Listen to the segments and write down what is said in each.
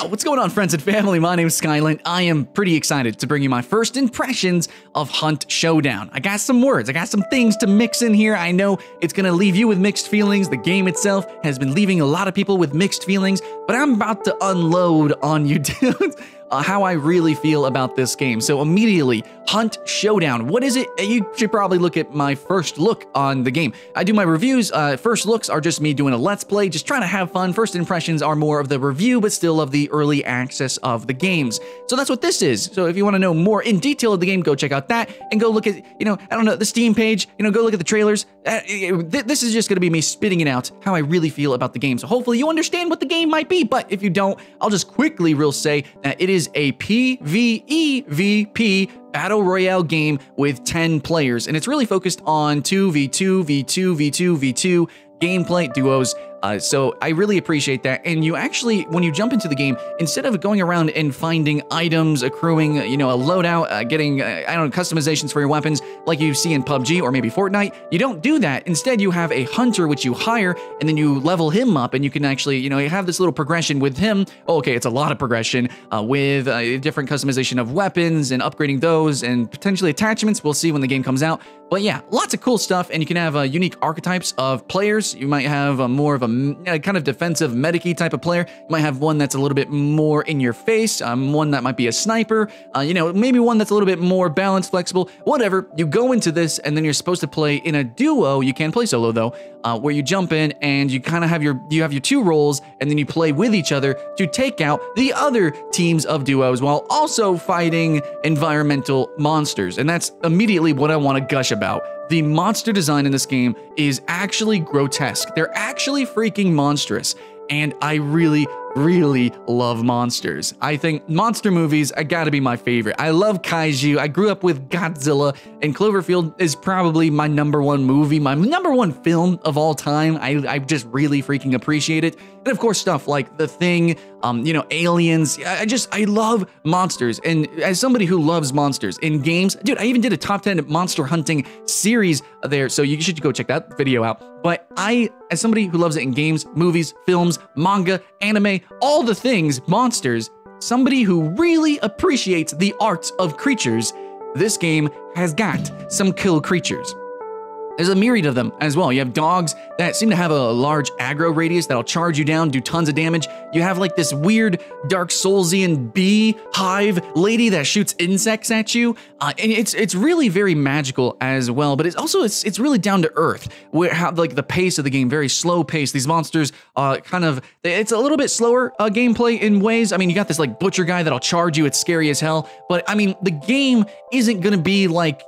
Yo, what's going on, friends and family? My name is Skylent. I am pretty excited to bring you my first impressions of Hunt Showdown. I got some words, I got some things to mix in here. I know it's gonna leave you with mixed feelings. The game itself has been leaving a lot of people with mixed feelings, but I'm about to unload on you dudes how I really feel about this game. So immediately, Hunt Showdown. What is it? You should probably look at my first look on the game. I do my reviews. First looks are just me doing a let's play, just trying to have fun. First impressions are more of the review, but still of the early access of the games. So that's what this is. So if you want to know more in detail of the game, go check out that and go look at, I don't know, the Steam page, go look at the trailers. This is just going to be me spitting it out how I really feel about the game. So hopefully you understand what the game might be, but if you don't, I'll just quickly say that it is a PvEVP Battle Royale game with 10 players, and it's really focused on 2v2, v2, v2, v2 gameplay duos. So I really appreciate that. And you actually, when you jump into the game, instead of going around and finding items, accruing, a loadout, getting, customizations for your weapons like you see in PUBG or maybe Fortnite, you don't do that. Instead, you have a hunter which you hire, and then you level him up, and you can actually, you have this little progression with him. Okay, it's a lot of progression with different customization of weapons and upgrading those and potentially attachments. We'll see when the game comes out. But yeah, lots of cool stuff, and you can have unique archetypes of players. You might have more of a kind of defensive medic-y type of player. You might have one that's a little bit more in your face, one that might be a sniper, maybe one that's a little bit more balanced, flexible, whatever. You go into this, and then you're supposed to play in a duo. You can play solo though, where you jump in and you kind of have your two roles, and then you play with each other to take out the other teams of duos while also fighting environmental monsters. And that's immediately what I want to gush about. The monster design in this game is actually grotesque. They're actually freaking monstrous. And I really love monsters. I think monster movies gotta be my favorite. I love kaiju. I grew up with Godzilla, and Cloverfield is probably my #1 movie, my #1 film of all time. I just really freaking appreciate it. And of course, stuff like The Thing, Aliens. I love monsters. And as somebody who loves monsters in games, dude, I even did a top 10 monster hunting series there, so you should go check that video out. But as somebody who loves it in games, movies, films, manga, anime, all the things, monsters, somebody who really appreciates the art of creatures, this game has got some kill creatures. There's a myriad of them as well. You have dogs that seem to have a large aggro radius that'll charge you down, do tons of damage. You have like this weird Dark Soulsian bee hive lady that shoots insects at you. And it's really very magical as well, but it's really down to earth. Like the pace of the game, very slow pace. These monsters it's a little bit slower gameplay in ways. I mean, you got this like butcher guy that'll charge you. It's scary as hell. But I mean, the game isn't gonna be like,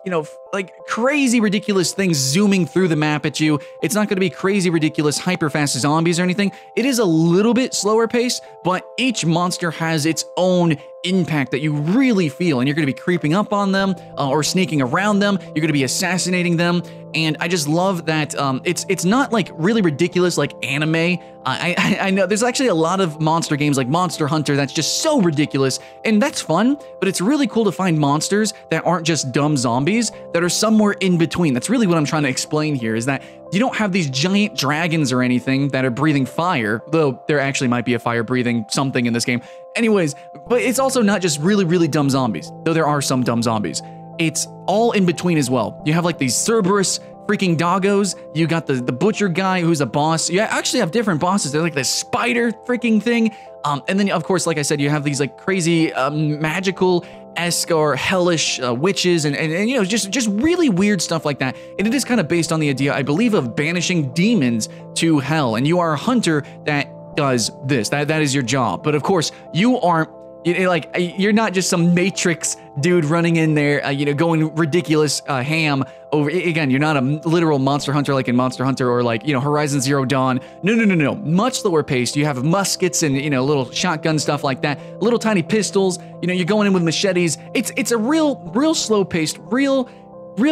crazy ridiculous things zooming through the map at you. It's not going to be crazy ridiculous hyper fast zombies or anything. It is a little bit slower paced, but each monster has its own impact that you really feel, and you're going to be creeping up on them or sneaking around them. You're going to be assassinating them, and I just love that it's not like really ridiculous like anime. I know there's actually a lot of monster games like Monster Hunter that's just so ridiculous, and that's fun, but it's really cool to find monsters that aren't just dumb zombies, that are somewhere in between. That's really what I'm trying to explain here, is that you don't have these giant dragons or anything that are breathing fire, though there actually might be a fire-breathing something in this game. Anyways, but it's also not just really dumb zombies, though there are some dumb zombies. It's all in between as well. You have like these Cerberus freaking doggos. You got the butcher guy who's a boss. You actually have different bosses. They're like this spider freaking thing. And then, of course, like I said, you have these like crazy magical-esque or hellish witches and just really weird stuff like that. And it is kind of based on the idea, I believe, of banishing demons to hell. And you are a hunter that does this. That is your job. But of course, you aren't, you're not just some Matrix dude running in there, going ridiculous ham over. Again, you're not a literal monster hunter like in Monster Hunter or like, Horizon Zero Dawn. No. Much slower paced. You have muskets and, little shotgun stuff like that. Little tiny pistols. You're going in with machetes. It's a real slow paced, real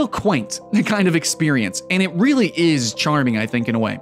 quaint kind of experience. And it really is charming, I think, in a way.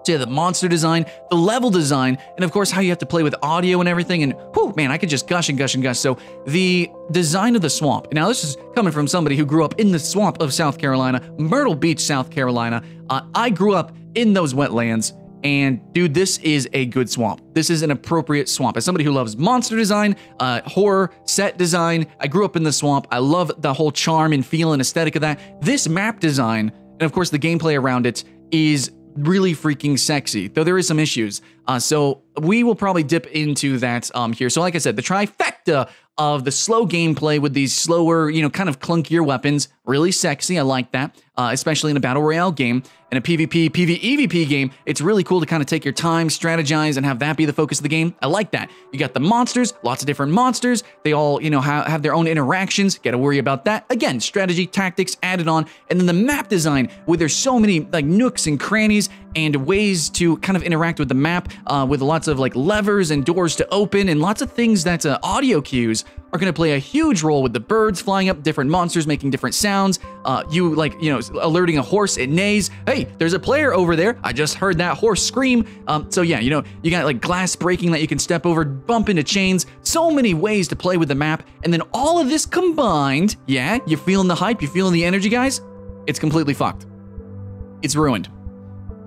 So yeah, the monster design, the level design, and of course how you have to play with audio and everything, and whew, man, I could just gush and gush and gush. So the design of the swamp. Now this is coming from somebody who grew up in the swamp of South Carolina, Myrtle Beach, South Carolina. I grew up in those wetlands, And dude, this is a good swamp. This is an appropriate swamp. As somebody who loves monster design, horror, set design, I grew up in the swamp. I love the whole charm and feel and aesthetic of that. This map design, and of course the gameplay around it, is really freaking sexy, though there is some issues. So we will probably dip into that here. So like I said, the trifecta of the slow gameplay with these slower, kind of clunkier weapons, really sexy. I like that, especially in a battle royale game. In a PvP, PvEVP game, it's really cool to kind of take your time, strategize, and have that be the focus of the game. I like that. You got the monsters, lots of different monsters. They all, have their own interactions. Got to worry about that. Again, strategy, tactics added on. And then the map design, where there's so many like nooks and crannies and ways to kind of interact with the map, with lots of like levers and doors to open and lots of things that audio cues are going to play a huge role, with the birds flying up, different monsters making different sounds, alerting a horse, it neighs. Hey, there's a player over there. I just heard that horse scream. So yeah, you got like glass breaking that you can step over, bump into chains, so many ways to play with the map. And then all of this combined, yeah, you feeling the hype, you feeling the energy, guys? It's completely fucked. It's ruined.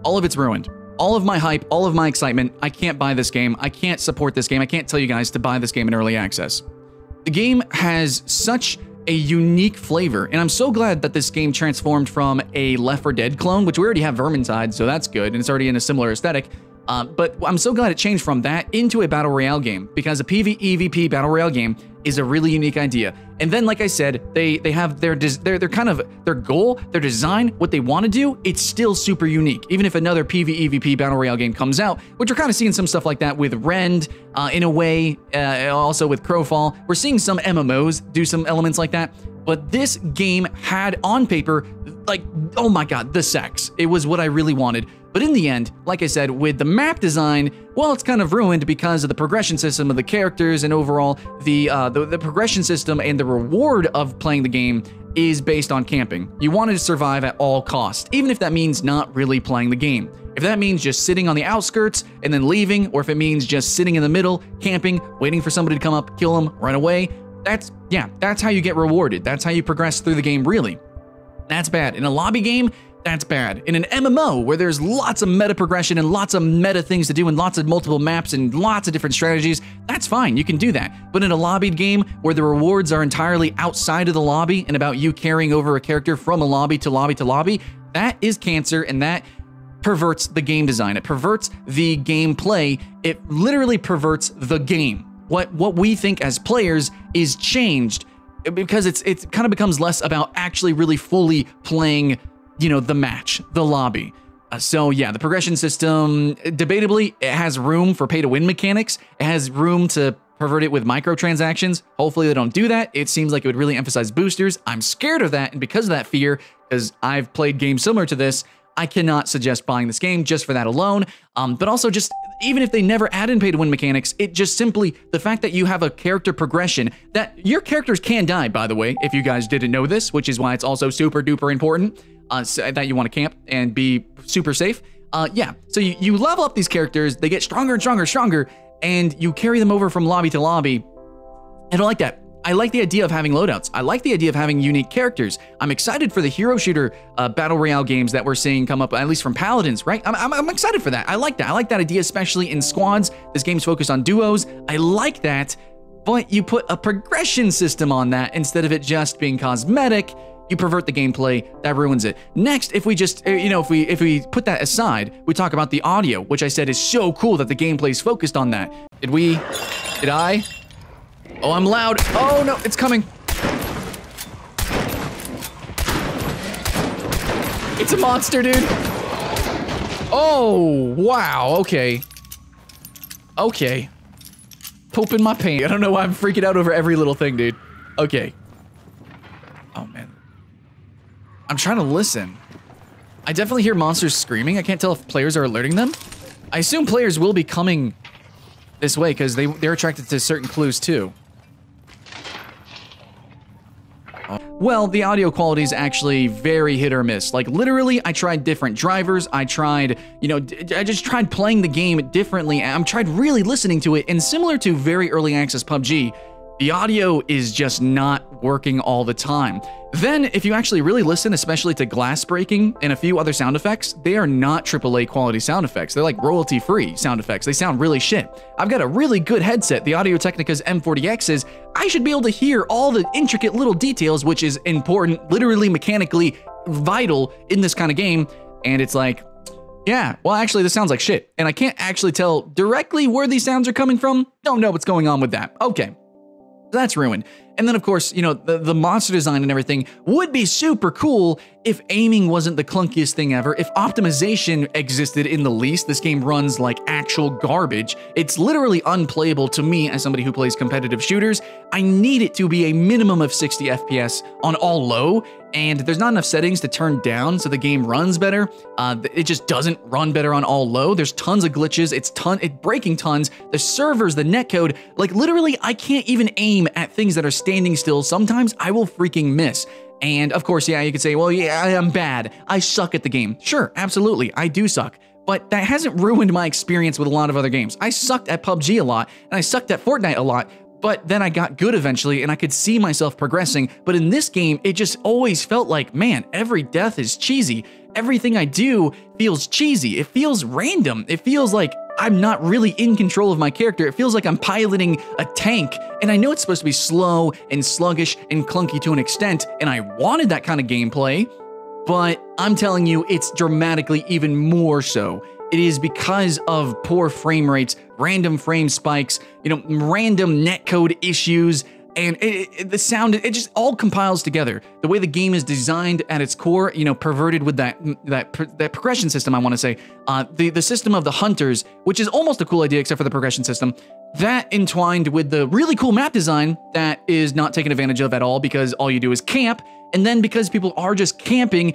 All of it's ruined. All of my hype, all of my excitement. I can't buy this game. I can't support this game. I can't tell you guys to buy this game in early access. The game has such a unique flavor, and I'm so glad that this game transformed from a Left 4 Dead clone, which we already have Vermintide, so that's good, and it's already in a similar aesthetic. But I'm so glad it changed from that into a battle royale game, because a PvEVP battle royale game is a really unique idea. And then, like I said, they have their goal, their design, what they want to do. It's still super unique, even if another PvEVP battle royale game comes out, which we're kind of seeing some stuff like that with Rend, in a way, also with Crowfall. We're seeing some MMOs do some elements like that. But this game had on paper, like, oh my God, the sex. It was what I really wanted. But in the end, like I said, with the map design, well, it's kind of ruined because of the progression system of the characters, and overall, the progression system and the reward of playing the game is based on camping. You wanted to survive at all costs, even if that means not really playing the game. If that means just sitting on the outskirts and then leaving, or if it means just sitting in the middle, camping, waiting for somebody to come up, kill them, run away, that's how you get rewarded. That's how you progress through the game, really. That's bad. In a lobby game, that's bad. In an MMO, where there's lots of meta progression and lots of meta things to do and lots of multiple maps and lots of different strategies, that's fine, you can do that. But in a lobbied game, where the rewards are entirely outside of the lobby and about you carrying over a character from a lobby to lobby to lobby, that is cancer, and that perverts the game design. It perverts the gameplay. It literally perverts the game. What we think as players is changed, because it kind of becomes less about actually really fully playing, the match, the lobby. So yeah, the progression system, debatably, it has room for pay-to-win mechanics. It has room to pervert it with microtransactions. Hopefully they don't do that. It seems like it would really emphasize boosters. I'm scared of that, and because of that fear, because I've played games similar to this, I cannot suggest buying this game just for that alone. But also, just even if they never add in pay-to-win mechanics, it just simply, the fact that you have a character progression, that your characters can die, by the way, if you guys didn't know this, which is why it's also super duper important, so that you want to camp and be super safe. Yeah, so you level up these characters, they get stronger and stronger and stronger, and you carry them over from lobby to lobby. I don't like that. I like the idea of having loadouts. I like the idea of having unique characters. I'm excited for the hero shooter battle royale games that we're seeing come up, at least from Paladins, right? I'm excited for that. I like that. I like that idea, especially in squads. This game's focused on duos. I like that, but you put a progression system on that instead of it just being cosmetic. You pervert the gameplay, that ruins it. Next, if we just, if we put that aside, we talk about the audio, which I said is so cool that the gameplay is focused on that. Did I? Oh, I'm loud. Oh no, it's coming. It's a monster, dude. Oh, wow, okay. Okay. Poop in my pants. I don't know why I'm freaking out over every little thing, dude. Okay. Oh, man. I'm trying to listen. I definitely hear monsters screaming. I can't tell if players are alerting them. I assume players will be coming this way because they're attracted to certain clues too. Well, the audio quality is actually very hit or miss. Like, literally, I tried different drivers. I tried, I just tried playing the game differently. I tried really listening to it, and similar to very early access PUBG, the audio is just not working all the time. Then, if you actually really listen, especially to glass breaking and a few other sound effects, they are not AAA quality sound effects. They're like royalty-free sound effects. They sound really shit. I've got a really good headset, the Audio-Technica's M40X's. I should be able to hear all the intricate little details, which is important, literally mechanically vital in this kind of game. And it's like, yeah, well, actually, this sounds like shit. And I can't actually tell directly where these sounds are coming from. Don't know what's going on with that. Okay, that's ruined. And then, of course, you know, the monster design and everything would be super cool if aiming wasn't the clunkiest thing ever. If optimization existed in the least, this game runs like actual garbage. It's literally unplayable to me as somebody who plays competitive shooters. I need it to be a minimum of 60 FPS on all low, and there's not enough settings to turn down so the game runs better. It just doesn't run better on all low. There's tons of glitches. It's breaking tons. The servers, the netcode, like literally I can't even aim at things that are standing still. Sometimes I will freaking miss. And of course, yeah, you could say, well, yeah, I'm bad. I suck at the game. Sure, absolutely, I do suck. But that hasn't ruined my experience with a lot of other games. I sucked at PUBG a lot, and I sucked at Fortnite a lot, but then I got good eventually, and I could see myself progressing. But in this game, it just always felt like, man, every death is cheesy. Everything I do feels cheesy. It feels random. It feels like I'm not really in control of my character. It feels like I'm piloting a tank, and I know it's supposed to be slow and sluggish and clunky to an extent, and I wanted that kind of gameplay, but I'm telling you, it's dramatically even more so. It is because of poor frame rates, random frame spikes, you know, random netcode issues, and the sound, it just all compiles together. The way the game is designed at its core, you know, perverted with that progression system, I want to say. The system of the hunters, which is almost a cool idea except for the progression system, that entwined with the really cool map design that is not taken advantage of at all because all you do is camp. And then because people are just camping,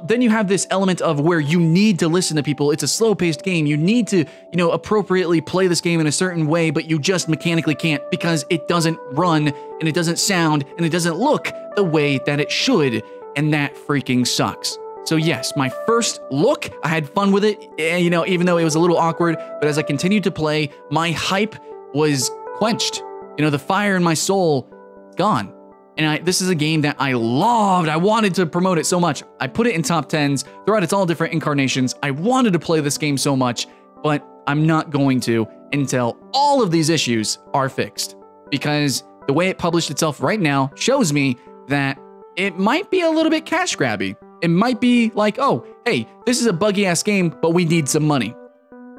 then you have this element of where you need to listen to people. It's a slow-paced game. You need to, you know, appropriately play this game in a certain way, but you just mechanically can't because it doesn't run and it doesn't sound and it doesn't look the way that it should, and that freaking sucks. So yes, my first look, I had fun with it, you know, even though it was a little awkward, but as I continued to play, my hype was quenched. You know, the fire in my soul, gone. And this is a game that I loved. I wanted to promote it so much. I put it in top 10s throughout its all different incarnations. I wanted to play this game so much, but I'm not going to until all of these issues are fixed. Because the way it published itself right now shows me that it might be a little bit cash grabby. It might be like, oh, hey, this is a buggy ass game, but we need some money.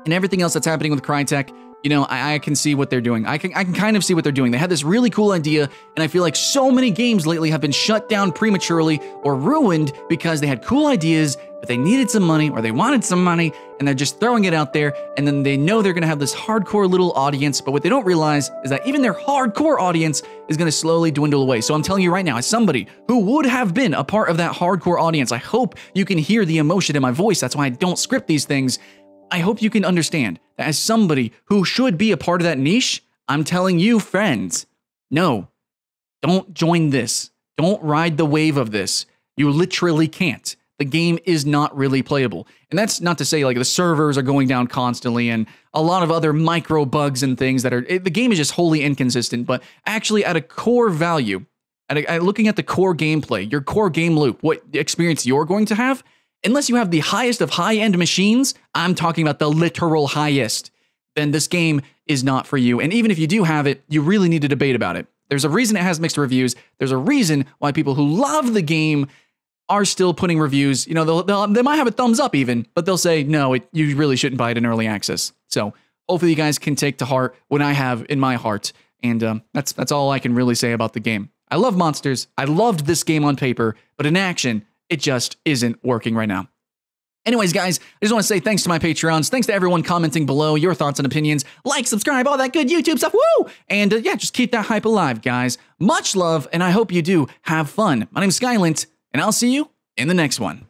And everything else that's happening with Crytek, you know, I can see what they're doing. I can kind of see what they're doing. They had this really cool idea, and I feel like so many games lately have been shut down prematurely or ruined because they had cool ideas, but they needed some money or they wanted some money, and they're just throwing it out there, and then they know they're going to have this hardcore little audience, but what they don't realize is that even their hardcore audience is going to slowly dwindle away. So I'm telling you right now, as somebody who would have been a part of that hardcore audience, I hope you can hear the emotion in my voice. That's why I don't script these things. I hope you can understand that as somebody who should be a part of that niche, I'm telling you, friends, no, don't join this. Don't ride the wave of this. You literally can't. The game is not really playable. And that's not to say like the servers are going down constantly and a lot of other micro bugs and things that are, the game is just wholly inconsistent, but actually at a core value, looking at the core gameplay, your core game loop, what experience you're going to have, unless you have the highest of high-end machines, I'm talking about the literal highest, then this game is not for you. And even if you do have it, you really need to debate about it. There's a reason it has mixed reviews. There's a reason why people who love the game are still putting reviews. You know, they might have a thumbs up even, but they'll say, no, you really shouldn't buy it in early access. So hopefully you guys can take to heart what I have in my heart. And that's all I can really say about the game. I love monsters. I loved this game on paper, but in action, it just isn't working right now. Anyways, guys, I just want to say thanks to my Patreons. Thanks to everyone commenting below your thoughts and opinions. Like, subscribe, all that good YouTube stuff. Woo! And yeah, just keep that hype alive, guys. Much love, and I hope you do have fun. My name's Skylent, and I'll see you in the next one.